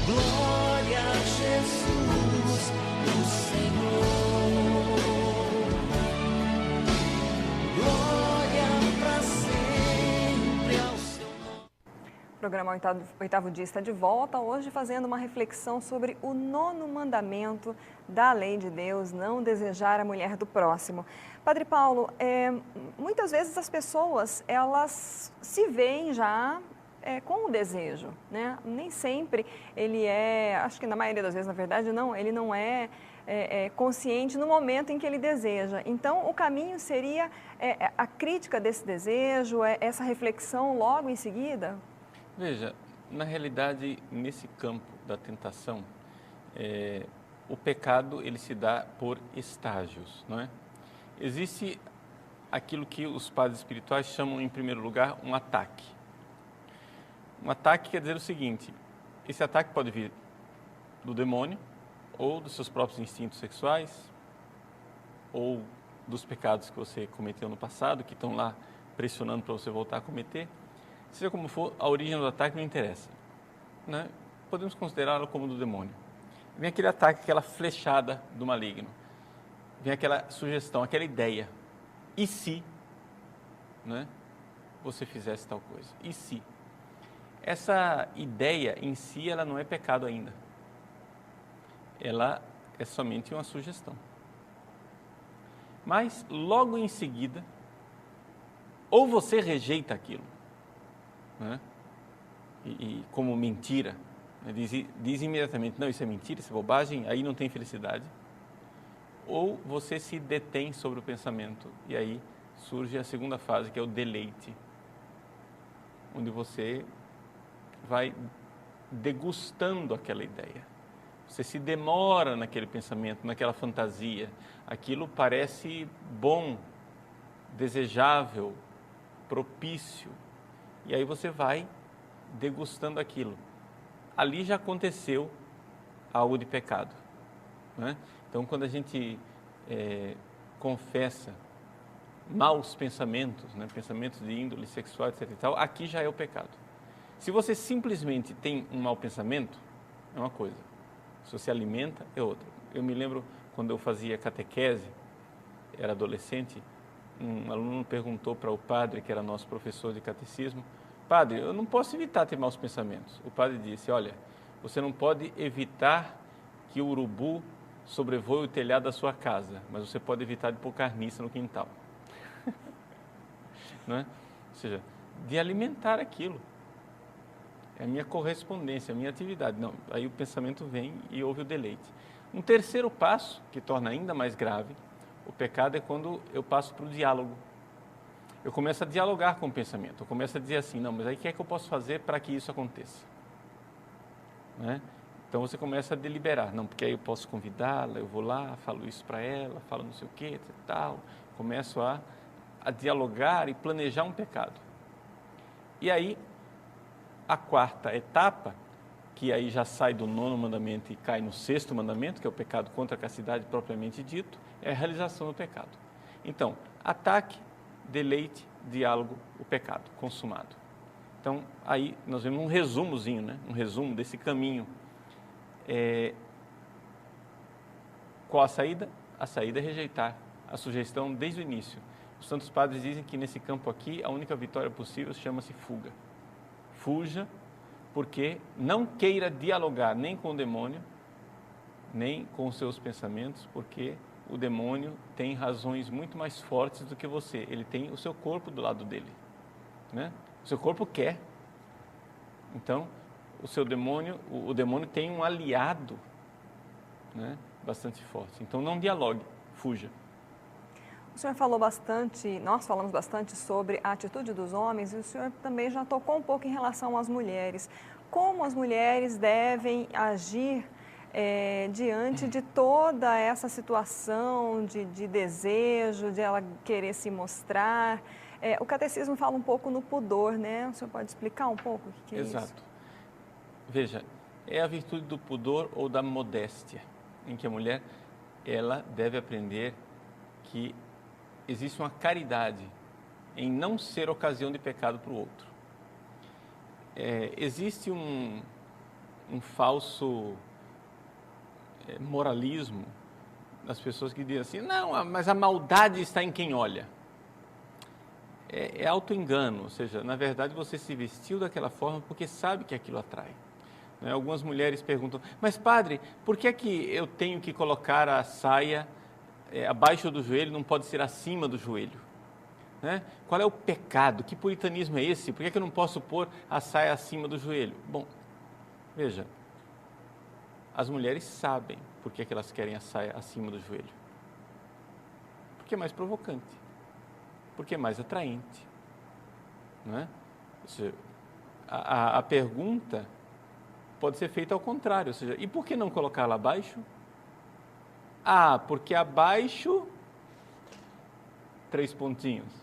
Glória a Jesus, o Senhor. Glória para sempre ao seu nome. O programa Oitavo Dia está de volta, hoje fazendo uma reflexão sobre o 9º mandamento da lei de Deus, não desejar a mulher do próximo. Padre Paulo, muitas vezes as pessoas, elas se veem já com o desejo, né? Nem sempre ele acho que na maioria das vezes, na verdade, ele não é consciente no momento em que ele deseja. Então, o caminho seria a crítica desse desejo, essa reflexão logo em seguida? Veja, na realidade, nesse campo da tentação, o pecado ele se dá por estágios, não é? Existe aquilo que os padres espirituais chamam, em primeiro lugar, um ataque. Um ataque quer dizer o seguinte: esse ataque pode vir do demônio, ou dos seus próprios instintos sexuais, ou dos pecados que você cometeu no passado, que estão lá pressionando para você voltar a cometer. Seja como for, a origem do ataque não interessa, né? Podemos considerá-lo como do demônio. Vem aquele ataque, aquela flechada do maligno. Vem aquela sugestão, aquela ideia. E se, né, você fizesse tal coisa? E se? Essa ideia em si, ela não é pecado ainda. Ela é somente uma sugestão. Mas, logo em seguida, ou você rejeita aquilo, né, e como mentira, né, diz imediatamente, não, isso é mentira, isso é bobagem, aí não tem felicidade. Ou você se detém sobre o pensamento e aí surge a segunda fase, que é o deleite, onde você vai degustando aquela ideia. Você se demora naquele pensamento, naquela fantasia. Aquilo parece bom, desejável, propício. E aí você vai degustando aquilo. Ali já aconteceu algo de pecado, né? Então, quando a gente confessa maus pensamentos, né, pensamentos de índole sexual, etc. e tal, aqui já é o pecado. Se você simplesmente tem um mau pensamento, é uma coisa. Se você alimenta, é outra. Eu me lembro, quando eu fazia catequese, era adolescente, um aluno perguntou para o padre, que era nosso professor de catecismo: padre, eu não posso evitar ter maus pensamentos. O padre disse: olha, você não pode evitar que o urubu sobrevoe o telhado da sua casa, mas você pode evitar de pôr carniça no quintal. Não é? Ou seja, de alimentar aquilo. É a minha correspondência, a minha atividade. Não, aí o pensamento vem e houve o deleite. Um terceiro passo, que torna ainda mais grave o pecado, é quando eu passo para o diálogo. Eu começo a dialogar com o pensamento. Eu começo a dizer assim: não, mas aí o que é que eu posso fazer para que isso aconteça? Né? Então você começa a deliberar. Não, porque aí eu posso convidá-la, eu vou lá, falo isso para ela, falo não sei o que, tal. Começo a dialogar e planejar um pecado. E aí, a quarta etapa, que aí já sai do 9º mandamento e cai no 6º mandamento, que é o pecado contra a castidade propriamente dito, é a realização do pecado. Então, ataque, deleite, diálogo, o pecado consumado. Então, aí nós vemos um resumozinho, né? Um resumo desse caminho. Qual a saída? A saída é rejeitar a sugestão desde o início. Os santos padres dizem que nesse campo aqui, a única vitória possível chama-se fuga. Fuja, porque não queira dialogar nem com o demônio, nem com os seus pensamentos, porque o demônio tem razões muito mais fortes do que você. Ele tem o seu corpo do lado dele, né? O seu corpo quer. Então, o demônio tem um aliado, né, bastante forte. Então, não dialogue, fuja. O senhor falou bastante, nós falamos bastante sobre a atitude dos homens e o senhor também já tocou um pouco em relação às mulheres. Como as mulheres devem agir diante de toda essa situação de desejo, de ela querer se mostrar? O catecismo fala um pouco no pudor, né? O senhor pode explicar um pouco o que é isso? Exato. Veja, é a virtude do pudor ou da modéstia, em que a mulher ela deve aprender que existe uma caridade em não ser ocasião de pecado para o outro. Existe um falso moralismo das pessoas que dizem assim, não, mas a maldade está em quem olha. É auto-engano, ou seja, na verdade você se vestiu daquela forma porque sabe que aquilo atrai. Né? Algumas mulheres perguntam, mas padre, por que é que eu tenho que colocar a saia abaixo do joelho, não pode ser acima do joelho? Né? Qual é o pecado? Que puritanismo é esse? Por que é que eu não posso pôr a saia acima do joelho? Bom, veja, as mulheres sabem por que é que elas querem a saia acima do joelho. Porque é mais provocante, porque é mais atraente. Não é? Ou seja, a pergunta pode ser feita ao contrário, ou seja, e por que não colocá-la abaixo? Ah, porque abaixo, 3 pontinhos.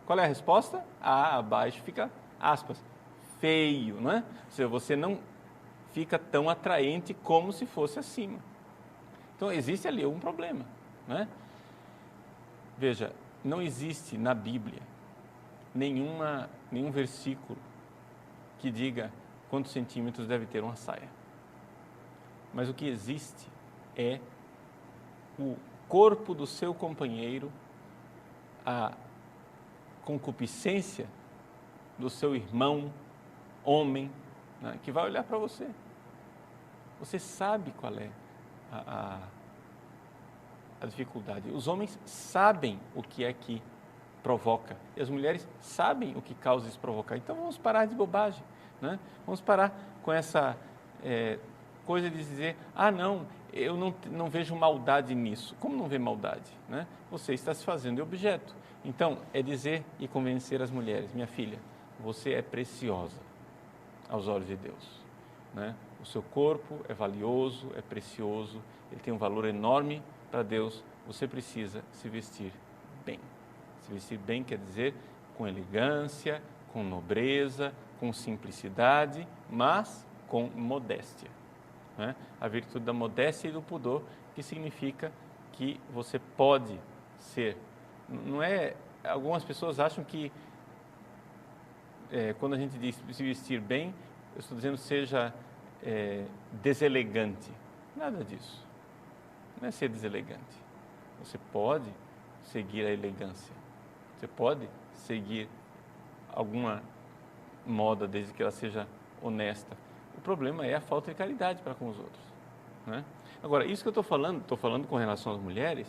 Qual é a resposta? Ah, abaixo fica, aspas, feio, não é? Ou seja, você não fica tão atraente como se fosse acima. Então, existe ali algum problema, não é? Veja, não existe na Bíblia nenhum versículo que diga quantos centímetros deve ter uma saia. Mas o que existe é o corpo do seu companheiro, a concupiscência do seu irmão, homem, né, que vai olhar para você. Você sabe qual é a dificuldade. Os homens sabem o que é que provoca, e as mulheres sabem o que causa isso provocar. Então vamos parar de bobagem, né? Vamos parar com essa coisa de dizer, não, eu não vejo maldade nisso. Como não vê maldade? Né? Você está se fazendo de objeto. Então, é dizer e convencer as mulheres, minha filha, você é preciosa aos olhos de Deus. Né? O seu corpo é valioso, é precioso, ele tem um valor enorme para Deus. Você precisa se vestir bem. Se vestir bem quer dizer com elegância, com nobreza, com simplicidade, mas com modéstia. Né? A virtude da modéstia e do pudor, que significa que você pode ser. Não é. Algumas pessoas acham que quando a gente diz se vestir bem, eu estou dizendo seja deselegante. Nada disso. Não é ser deselegante. Você pode seguir a elegância. Você pode seguir alguma moda desde que ela seja honesta. O problema é a falta de caridade para com os outros. Né? Agora, isso que eu estou falando com relação às mulheres,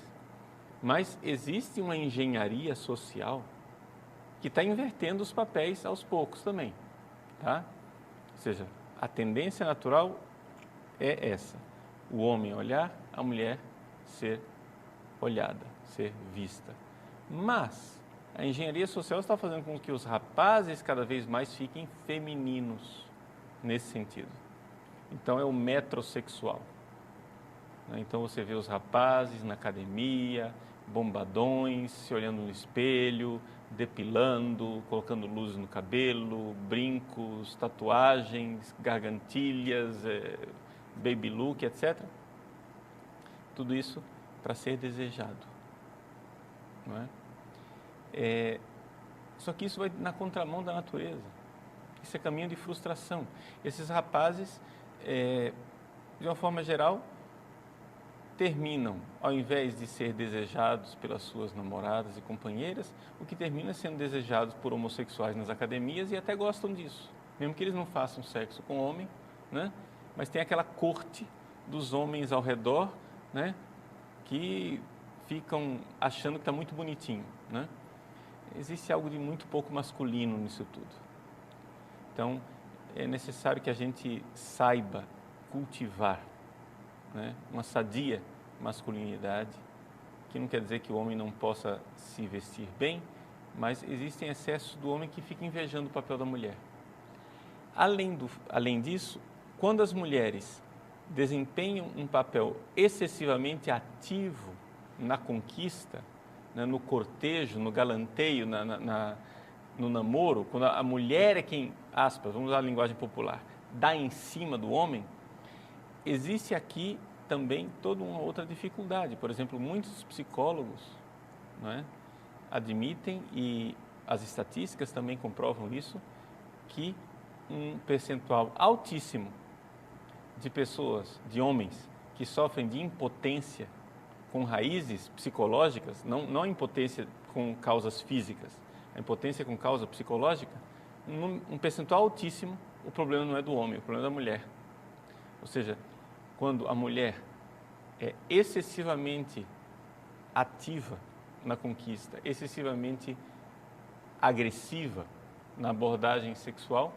mas existe uma engenharia social que está invertendo os papéis aos poucos também. Tá? Ou seja, a tendência natural é essa. O homem olhar, a mulher ser olhada, ser vista. Mas a engenharia social está fazendo com que os rapazes cada vez mais fiquem femininos nesse sentido. Então é o metrosexual. Então você vê os rapazes na academia, bombadões, se olhando no espelho, depilando, colocando luzes no cabelo, brincos, tatuagens, gargantilhas, baby look, etc. Tudo isso para ser desejado. Não é? Só que isso vai na contramão da natureza. Isso é caminho de frustração. Esses rapazes, de uma forma geral, terminam, ao invés de ser desejados pelas suas namoradas e companheiras, o que termina sendo desejados por homossexuais nas academias e até gostam disso, mesmo que eles não façam sexo com homem, né? Mas tem aquela corte dos homens ao redor, né? Que ficam achando que está muito bonitinho, né? Existe algo de muito pouco masculino nisso tudo. Então, é necessário que a gente saiba cultivar, né, uma sadia masculinidade, que não quer dizer que o homem não possa se vestir bem, mas existem excessos do homem que fica invejando o papel da mulher. Além disso, quando as mulheres desempenham um papel excessivamente ativo na conquista, né, no cortejo, no galanteio, no namoro, quando a mulher é quem, aspas, vamos usar a linguagem popular, dá em cima do homem, existe aqui também toda uma outra dificuldade. Por exemplo, muitos psicólogos, né, admitem, e as estatísticas também comprovam isso, que um percentual altíssimo de pessoas, de homens, que sofrem de impotência com raízes psicológicas, não a impotência com causas físicas, a impotência com causa psicológica, um percentual altíssimo, o problema não é do homem, o problema é da mulher. Ou seja, quando a mulher é excessivamente ativa na conquista, excessivamente agressiva na abordagem sexual,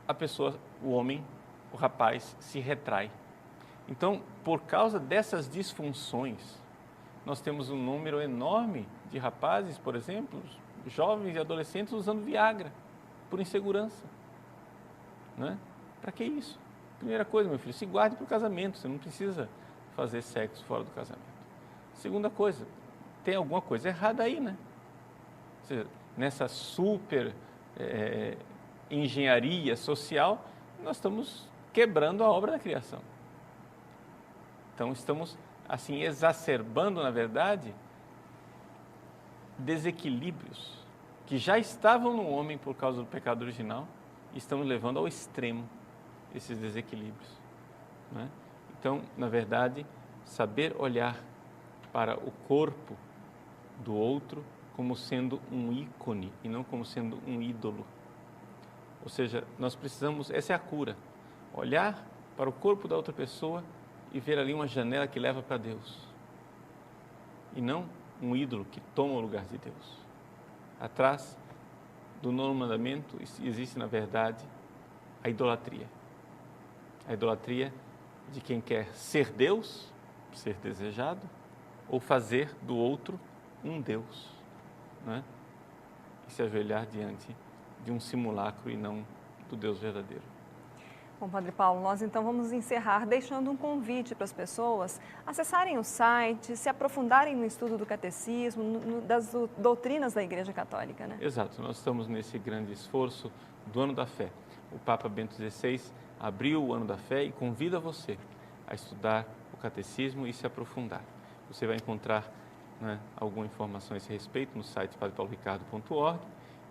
a pessoa, o homem, o rapaz, se retrai. Então, por causa dessas disfunções, nós temos um número enorme de rapazes, por exemplo, jovens e adolescentes usando Viagra, por insegurança. Né? Para que isso? Primeira coisa, meu filho, se guarde para o casamento, você não precisa fazer sexo fora do casamento. Segunda coisa, tem alguma coisa errada aí, né? Ou seja, nessa super engenharia social, nós estamos quebrando a obra da criação. Então, estamos, assim, exacerbando, na verdade, desequilíbrios que já estavam no homem por causa do pecado original e estamos levando ao extremo esses desequilíbrios. Né? Então, na verdade, saber olhar para o corpo do outro como sendo um ícone e não como sendo um ídolo. Ou seja, nós precisamos, essa é a cura, olhar para o corpo da outra pessoa e ver ali uma janela que leva para Deus. E não um ídolo que toma o lugar de Deus. Atrás do nono mandamento existe, na verdade, a idolatria. A idolatria de quem quer ser Deus, ser desejado, ou fazer do outro um Deus, né? E se ajoelhar diante de um simulacro e não do Deus verdadeiro. Bom, Padre Paulo, nós então vamos encerrar deixando um convite para as pessoas acessarem o site, se aprofundarem no estudo do catecismo, das doutrinas da Igreja Católica, né? Exato, nós estamos nesse grande esforço do Ano da Fé. O Papa Bento XVI abriu o Ano da Fé e convida você a estudar o catecismo e se aprofundar. Você vai encontrar, né, alguma informação a esse respeito no site padrepauloricardo.org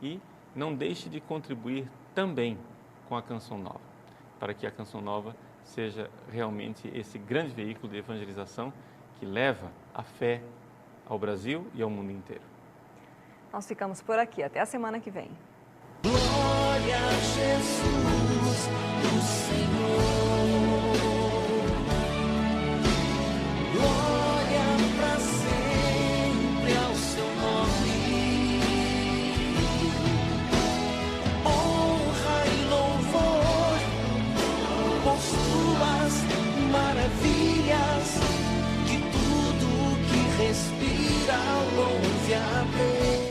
e não deixe de contribuir também com a Canção Nova, para que a Canção Nova seja realmente esse grande veículo de evangelização que leva a fé ao Brasil e ao mundo inteiro. Nós ficamos por aqui. Até a semana que vem. Glória a Jesus, o Senhor. Glória para sempre ao seu nome. Honra e louvor por suas maravilhas, que tudo que respira louve a Deus.